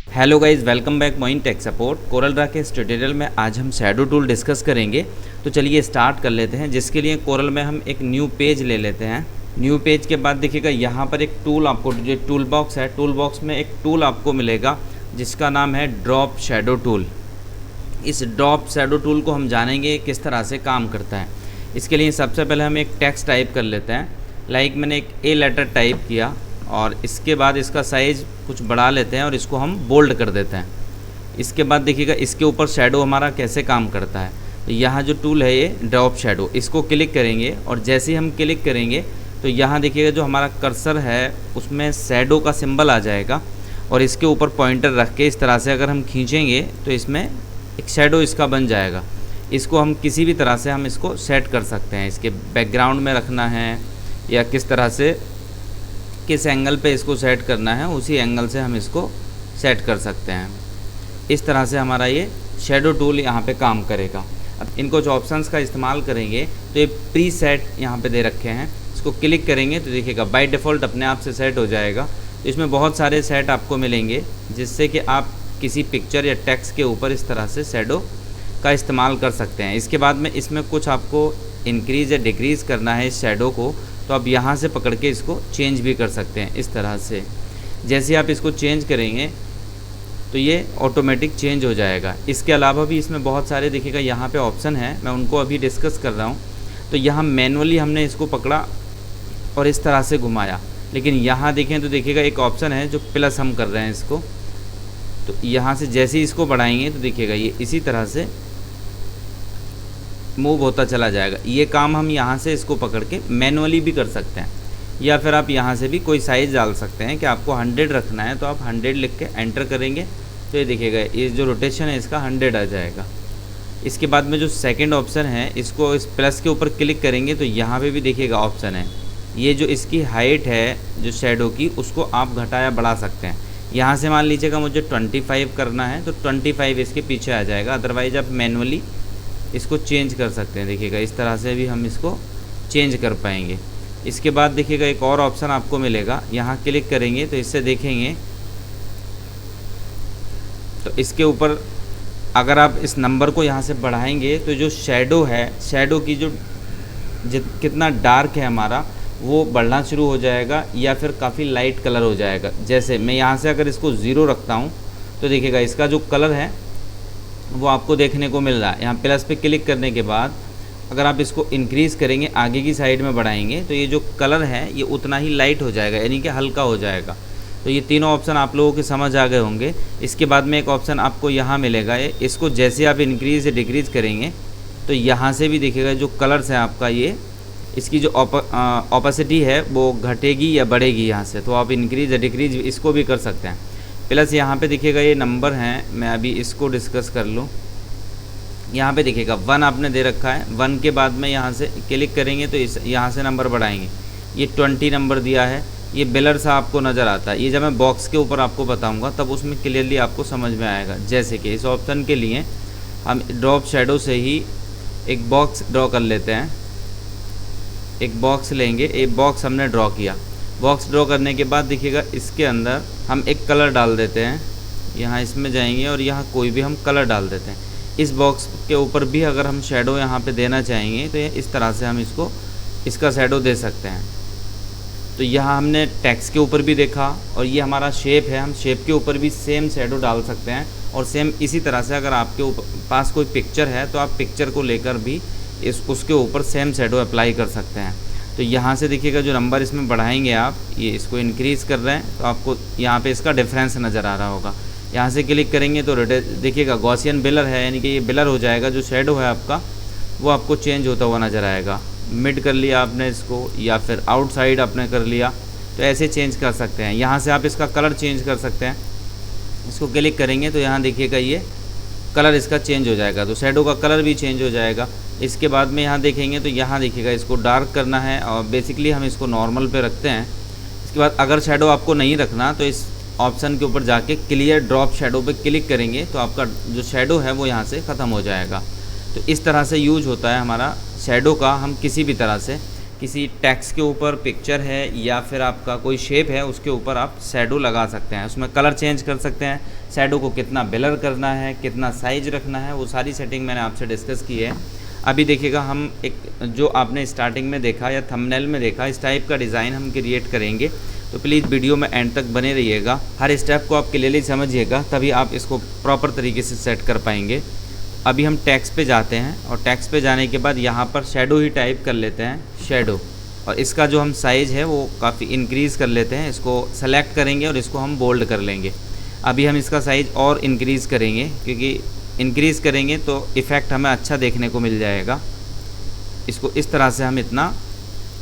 Hello guys, welcome back Moin tech support. Corel Draw के इस tutorial में आज हम शैडो टूल डिस्कस करेंगे। तो चलिए स्टार्ट कर लेते हैं। जिसके लिए कोरल में हम एक न्यू पेज ले लेते हैं। न्यू पेज के बाद देखिएगा यहाँ पर एक टूल आपको जो टूल बॉक्स है, टूल बॉक्स में एक टूल आपको मिलेगा जिसका नाम है ड्रॉप शैडो टूल। इस ड्रॉप शैडो टूल को हम जानेंगे किस तरह से काम करता है। इसके लिए सबसे पहले हम एक टेक्स्ट टाइप कर लेते हैं। लाइक मैंने एक ए लेटर टाइप किया और इसके बाद इसका साइज़ कुछ बढ़ा लेते हैं और इसको हम बोल्ड कर देते हैं। इसके बाद देखिएगा इसके ऊपर शैडो हमारा कैसे काम करता है। तो यहाँ जो टूल है ये ड्रॉप शैडो, इसको क्लिक करेंगे और जैसे ही हम क्लिक करेंगे तो यहाँ देखिएगा जो हमारा कर्सर है उसमें शैडो का सिंबल आ जाएगा और इसके ऊपर पॉइंटर रख के इस तरह से अगर हम खींचेंगे तो इसमें एक शैडो इसका बन जाएगा। इसको हम किसी भी तरह से हम इसको सेट कर सकते हैं। इसके बैकग्राउंड में रखना है या किस तरह से किस एंगल पे इसको सेट करना है उसी एंगल से हम इसको सेट कर सकते हैं। इस तरह से हमारा ये शैडो टूल यहाँ पे काम करेगा। अब इन कुछ ऑप्शंस का इस्तेमाल करेंगे तो ये प्री सेट यहाँ पे दे रखे हैं। इसको क्लिक करेंगे तो देखिएगा बाय डिफ़ॉल्ट अपने आप से सेट हो जाएगा। तो इसमें बहुत सारे सेट आपको मिलेंगे जिससे कि आप किसी पिक्चर या टेक्स्ट के ऊपर इस तरह से शैडो का इस्तेमाल कर सकते हैं। इसके बाद में इसमें कुछ आपको इंक्रीज़ या डिक्रीज़ करना है इस शैडो को, तो आप यहाँ से पकड़ के इसको चेंज भी कर सकते हैं। इस तरह से जैसे आप इसको चेंज करेंगे तो ये ऑटोमेटिक चेंज हो जाएगा। इसके अलावा भी इसमें बहुत सारे देखिएगा यहाँ पे ऑप्शन है, मैं उनको अभी डिस्कस कर रहा हूँ। तो यहाँ मैनुअली हमने इसको पकड़ा और इस तरह से घुमाया, लेकिन यहाँ देखें तो देखिएगा एक ऑप्शन है जो प्लस हम कर रहे हैं इसको। तो यहाँ से जैसे ही इसको बढ़ाएंगे तो देखिएगा ये इसी तरह से मूव होता चला जाएगा। ये काम हम यहाँ से इसको पकड़ के मैनुअली भी कर सकते हैं या फिर आप यहाँ से भी कोई साइज़ डाल सकते हैं कि आपको 100 रखना है तो आप 100 लिख के एंटर करेंगे तो ये देखिएगा ये जो रोटेशन है इसका 100 आ जाएगा। इसके बाद में जो सेकंड ऑप्शन है इसको इस प्लस के ऊपर क्लिक करेंगे तो यहाँ पे भी देखिएगा ऑप्शन है। ये जो इसकी हाइट है जो शैडो की उसको आप घटा या बढ़ा सकते हैं। यहाँ से मान लीजिएगा मुझे 25 करना है तो 25 इसके पीछे आ जाएगा। अदरवाइज़ आप मैनुअली इसको चेंज कर सकते हैं। देखिएगा इस तरह से भी हम इसको चेंज कर पाएंगे। इसके बाद देखिएगा एक और ऑप्शन आपको मिलेगा, यहाँ क्लिक करेंगे तो इससे देखेंगे तो इसके ऊपर अगर आप इस नंबर को यहाँ से बढ़ाएंगे तो जो शैडो है, शैडो की जो कितना डार्क है हमारा वो बढ़ना शुरू हो जाएगा या फिर काफ़ी लाइट कलर हो जाएगा। जैसे मैं यहाँ से अगर इसको 0 रखता हूँ तो देखिएगा इसका जो कलर है वो आपको देखने को मिल रहा है। यहाँ प्लस पे क्लिक करने के बाद अगर आप इसको इंक्रीज़ करेंगे, आगे की साइड में बढ़ाएंगे तो ये जो कलर है ये उतना ही लाइट हो जाएगा, यानी कि हल्का हो जाएगा। तो ये तीनों ऑप्शन आप लोगों के समझ आ गए होंगे। इसके बाद में एक ऑप्शन आपको यहाँ मिलेगा, इसको जैसे आप इंक्रीज़ या डिक्रीज़ करेंगे तो यहाँ से भी देखिएगा जो कलर्स है आपका ये इसकी जो ऑपोसिटी है वो घटेगी या बढ़ेगी यहाँ से। तो आप इंक्रीज़ या डिक्रीज़ इसको भी कर सकते हैं। प्लस यहाँ पे देखिएगा ये नंबर हैं, मैं अभी इसको डिस्कस कर लूँ। यहाँ पे देखिएगा 1 आपने दे रखा है। 1 के बाद में यहाँ से क्लिक करेंगे तो इस यहाँ से नंबर बढ़ाएंगे। ये 20 नंबर दिया है। ये बेलर सा आपको नज़र आता है। ये जब मैं बॉक्स के ऊपर आपको बताऊँगा तब उसमें क्लियरली आपको समझ में आएगा। जैसे कि इस ऑप्शन के लिए हम ड्रॉप शैडो से ही एक बॉक्स ड्रॉ कर लेते हैं। एक बॉक्स लेंगे, एक बॉक्स हमने ड्रॉ किया। बॉक्स ड्रॉ करने के बाद देखिएगा इसके अंदर हम एक कलर डाल देते हैं। यहाँ इसमें जाएंगे और यहाँ कोई भी हम कलर डाल देते हैं। इस बॉक्स के ऊपर भी अगर हम शैडो यहाँ पे देना चाहेंगे तो इस तरह से हम इसका शैडो दे सकते हैं। तो यहाँ हमने टेक्स्ट के ऊपर भी देखा और ये हमारा शेप है, हम शेप के ऊपर भी सेम शैडो डाल सकते हैं। और सेम इसी तरह से अगर आपके पास कोई पिक्चर है तो आप पिक्चर को लेकर भी उसके ऊपर सेम शैडो अप्लाई कर सकते हैं। तो यहाँ से देखिएगा जो नंबर इसमें बढ़ाएंगे आप, ये इसको इंक्रीज़ कर रहे हैं तो आपको यहाँ पे इसका डिफरेंस नज़र आ रहा होगा। यहाँ से क्लिक करेंगे तो देखिएगा गॉसियन बिलर है, यानी कि ये बिलर हो जाएगा। जो शैडो है आपका वो आपको चेंज होता हुआ नज़र आएगा। मिड कर लिया आपने इसको या फिर आउटसाइड आपने कर लिया तो ऐसे चेंज कर सकते हैं। यहाँ से आप इसका कलर चेंज कर सकते हैं। इसको क्लिक करेंगे तो यहाँ देखिएगा ये कलर इसका चेंज हो जाएगा, तो शैडो का कलर भी चेंज हो जाएगा। इसके बाद में यहाँ देखेंगे तो यहाँ देखिएगा इसको डार्क करना है और बेसिकली हम इसको नॉर्मल पे रखते हैं। इसके बाद अगर शैडो आपको नहीं रखना तो इस ऑप्शन के ऊपर जाके क्लियर ड्रॉप शैडो पे क्लिक करेंगे तो आपका जो शैडो है वो यहाँ से ख़त्म हो जाएगा। तो इस तरह से यूज होता है हमारा शैडो का। हम किसी भी तरह से किसी टेक्स्ट के ऊपर पिक्चर है या फिर आपका कोई शेप है उसके ऊपर आप शैडो लगा सकते हैं, उसमें कलर चेंज कर सकते हैं, शैडो को कितना ब्लर करना है, कितना साइज रखना है, वो सारी सेटिंग मैंने आपसे डिस्कस की है। अभी देखिएगा हम एक जो आपने स्टार्टिंग में देखा या थंबनेल में देखा इस टाइप का डिज़ाइन हम क्रिएट करेंगे, तो प्लीज़ वीडियो में एंड तक बने रहिएगा, हर स्टेप को आप क्लियरली समझिएगा, तभी आप इसको प्रॉपर तरीके से सेट कर पाएंगे। अभी हम टेक्स्ट पे जाते हैं और टेक्स्ट पे जाने के बाद यहाँ पर शैडो ही टाइप कर लेते हैं, शैडो, और इसका जो हम साइज़ है वो काफ़ी इंक्रीज़ कर लेते हैं, इसको सेलेक्ट करेंगे और इसको हम बोल्ड कर लेंगे। अभी हम इसका साइज़ और इंक्रीज़ करेंगे, क्योंकि इंक्रीज़ करेंगे तो इफ़ेक्ट हमें अच्छा देखने को मिल जाएगा। इसको इस तरह से हम इतना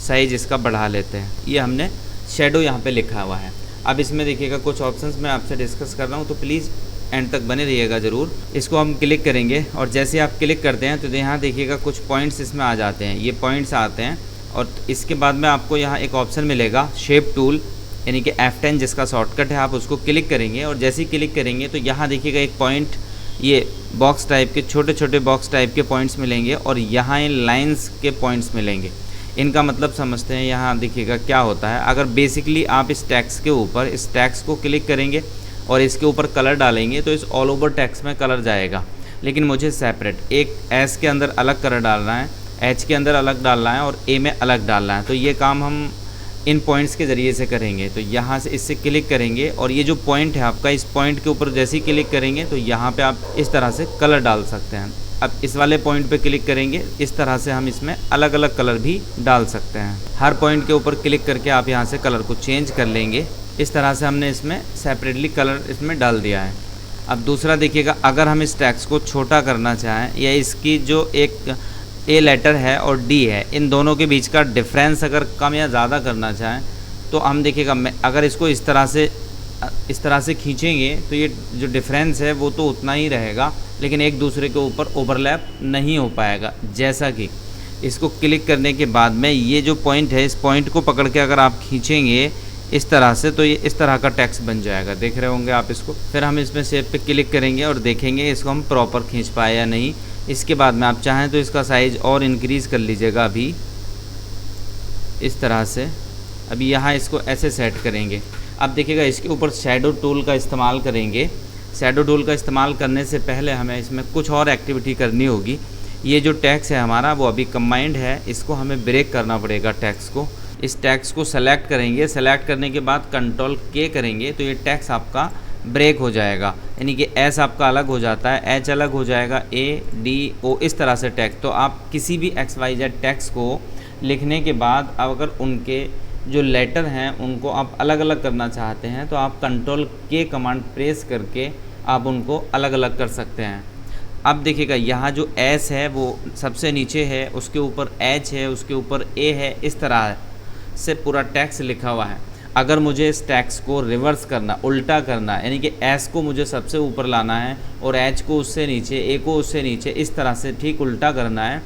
साइज़ इसका बढ़ा लेते हैं। ये हमने शैडो यहाँ पे लिखा हुआ है। अब इसमें देखिएगा कुछ ऑप्शंस मैं आपसे डिस्कस कर रहा हूँ, तो प्लीज़ एंड तक बने रहिएगा ज़रूर। इसको हम क्लिक करेंगे और जैसे आप क्लिक करते हैं तो यहाँ देखिएगा कुछ पॉइंट्स इसमें आ जाते हैं, ये पॉइंट्स आते हैं और इसके बाद में आपको यहाँ एक ऑप्शन मिलेगा शेप टूल, यानी कि F10 जिसका शॉर्टकट है, आप उसको क्लिक करेंगे और जैसे ही क्लिक करेंगे तो यहाँ देखिएगा एक पॉइंट, ये बॉक्स टाइप के छोटे छोटे बॉक्स टाइप के पॉइंट्स मिलेंगे और यहाँ इन लाइंस के पॉइंट्स मिलेंगे। इनका मतलब समझते हैं, यहाँ देखिएगा क्या होता है। अगर बेसिकली आप इस टेक्स्ट के ऊपर इस टेक्स्ट को क्लिक करेंगे और इसके ऊपर कलर डालेंगे तो इस ऑल ओवर टेक्स्ट में कलर जाएगा, लेकिन मुझे सेपरेट एक एस के अंदर अलग कलर डालना है, एच के अंदर अलग डालना है और ए में अलग डालना है। तो ये काम हम इन पॉइंट्स के ज़रिए से करेंगे। तो यहाँ से इससे क्लिक करेंगे और ये जो पॉइंट है आपका, इस पॉइंट के ऊपर जैसे ही क्लिक करेंगे तो यहाँ पे आप इस तरह से कलर डाल सकते हैं। अब इस वाले पॉइंट पे क्लिक करेंगे, इस तरह से हम इसमें अलग अलग कलर भी डाल सकते हैं। हर पॉइंट के ऊपर क्लिक करके आप यहाँ से कलर को चेंज कर लेंगे। इस तरह से हमने इसमें सेपरेटली कलर इसमें डाल दिया है। अब दूसरा देखिएगा, अगर हम इस टेक्स्ट को छोटा करना चाहें या इसकी जो एक ए लेटर है और डी है, इन दोनों के बीच का डिफरेंस अगर कम या ज़्यादा करना चाहें तो हम देखिएगा, अगर इसको इस तरह से खींचेंगे तो ये जो डिफरेंस है वो तो उतना ही रहेगा, लेकिन एक दूसरे के ऊपर ओवरलैप नहीं हो पाएगा। जैसा कि इसको क्लिक करने के बाद में ये जो पॉइंट है, इस पॉइंट को पकड़ के अगर आप खींचेंगे इस तरह से तो ये इस तरह का टेक्स्ट बन जाएगा, देख रहे होंगे आप इसको। फिर हम इसमें शेप पे क्लिक करेंगे और देखेंगे इसको हम प्रॉपर खींच पाए या नहीं। इसके बाद में आप चाहें तो इसका साइज़ और इंक्रीज़ कर लीजिएगा अभी इस तरह से। अभी यहाँ इसको ऐसे सेट करेंगे। अब देखिएगा इसके ऊपर शैडो टूल का इस्तेमाल करेंगे। शैडो टूल का इस्तेमाल करने से पहले हमें इसमें कुछ और एक्टिविटी करनी होगी। ये जो टेक्स्ट है हमारा वो अभी कंबाइंड है, इसको हमें ब्रेक करना पड़ेगा टेक्स्ट को। इस टेक्स्ट को सेलेक्ट करेंगे, सेलेक्ट करने के बाद कंट्रोल के करेंगे तो ये टेक्स्ट आपका ब्रेक हो जाएगा, यानी कि एस आपका अलग हो जाता है, एच अलग हो जाएगा, ए डी ओ इस तरह से टेक्स्ट। तो आप किसी भी XYZ टेक्स्ट को लिखने के बाद अगर उनके जो लेटर हैं उनको आप अलग अलग करना चाहते हैं तो आप कंट्रोल के कमांड प्रेस करके आप उनको अलग अलग कर सकते हैं। अब देखिएगा यहाँ जो एस है वो सबसे नीचे है, उसके ऊपर एच है, उसके ऊपर ए है, इस तरह से पूरा टेक्स्ट लिखा हुआ है। अगर मुझे इस टेक्स्ट को रिवर्स करना, उल्टा करना, यानी कि एस को मुझे सबसे ऊपर लाना है और एच को उससे नीचे, ए को उससे नीचे, इस तरह से ठीक उल्टा करना है।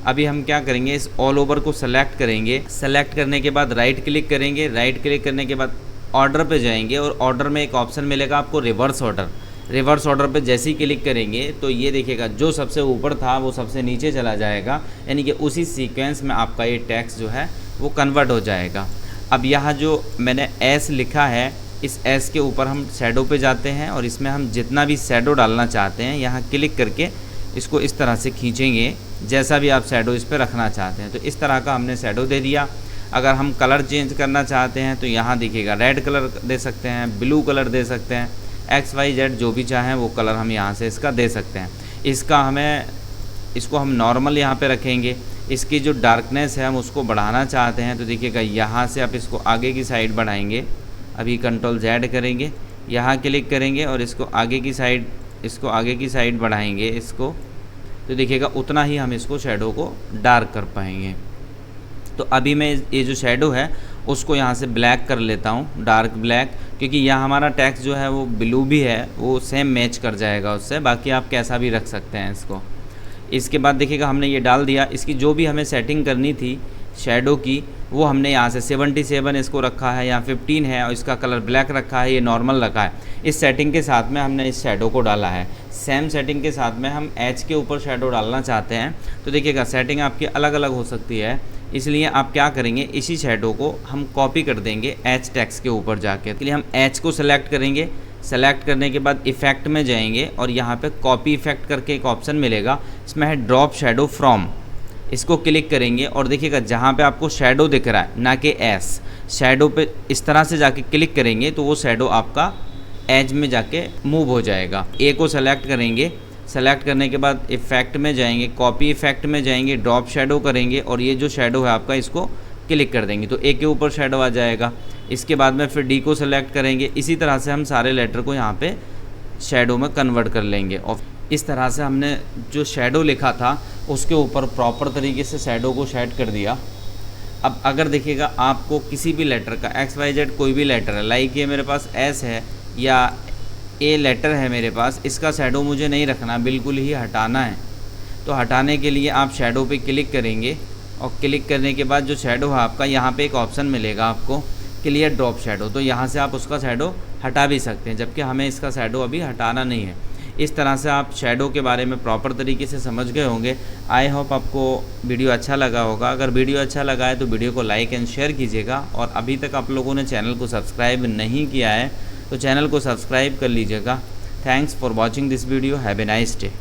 अभी हम क्या करेंगे, इस ऑल ओवर को सेलेक्ट करेंगे। सेलेक्ट करने के बाद राइट क्लिक करेंगे। राइट क्लिक करने के बाद ऑर्डर पे जाएंगे और ऑर्डर में एक ऑप्शन मिलेगा आपको रिवर्स ऑर्डर। रिवर्स ऑर्डर पे जैसे ही क्लिक करेंगे तो ये देखिएगा जो सबसे ऊपर था वो सबसे नीचे चला जाएगा, यानी कि उसी सीक्वेंस में आपका ये टेक्स्ट जो है वो कन्वर्ट हो जाएगा। अब यहाँ जो मैंने एस लिखा है, इस एस के ऊपर हम शैडो पे जाते हैं और इसमें हम जितना भी शैडो डालना चाहते हैं यहाँ क्लिक करके इसको इस तरह से खींचेंगे, जैसा भी आप शैडो इस पर रखना चाहते हैं। तो इस तरह का हमने शैडो दे दिया। अगर हम कलर चेंज करना चाहते हैं तो यहाँ देखिएगा रेड कलर दे सकते हैं, ब्लू कलर दे सकते हैं, XYZ जो भी चाहें वो कलर हम यहाँ से इसका दे सकते हैं। इसको हम नॉर्मल यहाँ पे रखेंगे। इसकी जो डार्कनेस है हम उसको बढ़ाना चाहते हैं तो देखिएगा यहाँ से आप इसको आगे की साइड बढ़ाएंगे। अभी कंट्रोल Z करेंगे, यहाँ क्लिक करेंगे और इसको आगे की साइड बढ़ाएंगे इसको, तो देखिएगा उतना ही हम इसको शैडो को डार्क कर पाएंगे। तो अभी मैं ये जो शैडो है उसको यहाँ से ब्लैक कर लेता हूँ, डार्क ब्लैक, क्योंकि यहाँ हमारा टेक्स्ट जो है वो ब्लू भी है, वो सेम मैच कर जाएगा उससे। बाकी आप कैसा भी रख सकते हैं इसको। इसके बाद देखिएगा हमने ये डाल दिया। इसकी जो भी हमें सेटिंग करनी थी शैडो की वो हमने यहाँ से 77 इसको रखा है, यहाँ 15 है और इसका कलर ब्लैक रखा है, ये नॉर्मल रखा है। इस सेटिंग के साथ में हमने इस शेडो को डाला है। सेम सेटिंग के साथ में हम एच के ऊपर शेडो डालना चाहते हैं तो देखिएगा सेटिंग आपकी अलग अलग हो सकती है, इसलिए आप क्या करेंगे, इसी शेडो को हम कॉपी कर देंगे एच टेक्स्ट के ऊपर जाके। इसलिए हम एच को सेलेक्ट करेंगे, सेलेक्ट करने के बाद इफ़ेक्ट में जाएंगे और यहाँ पे कॉपी इफ़ेक्ट करके एक ऑप्शन मिलेगा, इसमें है ड्रॉप शेडो फ्रॉम, इसको क्लिक करेंगे और देखिएगा जहाँ पे आपको शेडो दिख रहा है ना कि एस, शेडो पे इस तरह से जाके क्लिक करेंगे तो वो शेडो आपका एज में जाके मूव हो जाएगा। ए को सेलेक्ट करेंगे, सेलेक्ट करने के बाद इफ़ेक्ट में जाएंगे, कॉपी इफ़ेक्ट में जाएंगे, ड्रॉप शेडो करेंगे और ये जो शेडो है आपका इसको क्लिक कर देंगे तो ए के ऊपर शेडो आ जाएगा। इसके बाद में फिर डी को सेलेक्ट करेंगे। इसी तरह से हम सारे लेटर को यहाँ पे शेडो में कन्वर्ट कर लेंगे और इस तरह से हमने जो शेडो लिखा था उसके ऊपर प्रॉपर तरीके से शेडो को सेट कर दिया। अब अगर देखिएगा आपको किसी भी लेटर का XYZ कोई भी लेटर है, लाइक ये मेरे पास S है या ए लेटर है मेरे पास, इसका शेडो मुझे नहीं रखना, बिल्कुल ही हटाना है, तो हटाने के लिए आप शेडो पे क्लिक करेंगे और क्लिक करने के बाद जो शेडो है आपका यहाँ पे एक ऑप्शन मिलेगा आपको क्लियर ड्रॉप शेडो, तो यहाँ से आप उसका शेडो हटा भी सकते हैं, जबकि हमें इसका शेडो अभी हटाना नहीं है। इस तरह से आप शेडो के बारे में प्रॉपर तरीके से समझ गए होंगे। आई होप आपको वीडियो अच्छा लगा होगा। अगर वीडियो अच्छा लगा है तो वीडियो को लाइक एंड शेयर कीजिएगा और अभी तक आप लोगों ने चैनल को सब्सक्राइब नहीं किया है तो चैनल को सब्सक्राइब कर लीजिएगा। Thanks for watching this video. Have a nice day.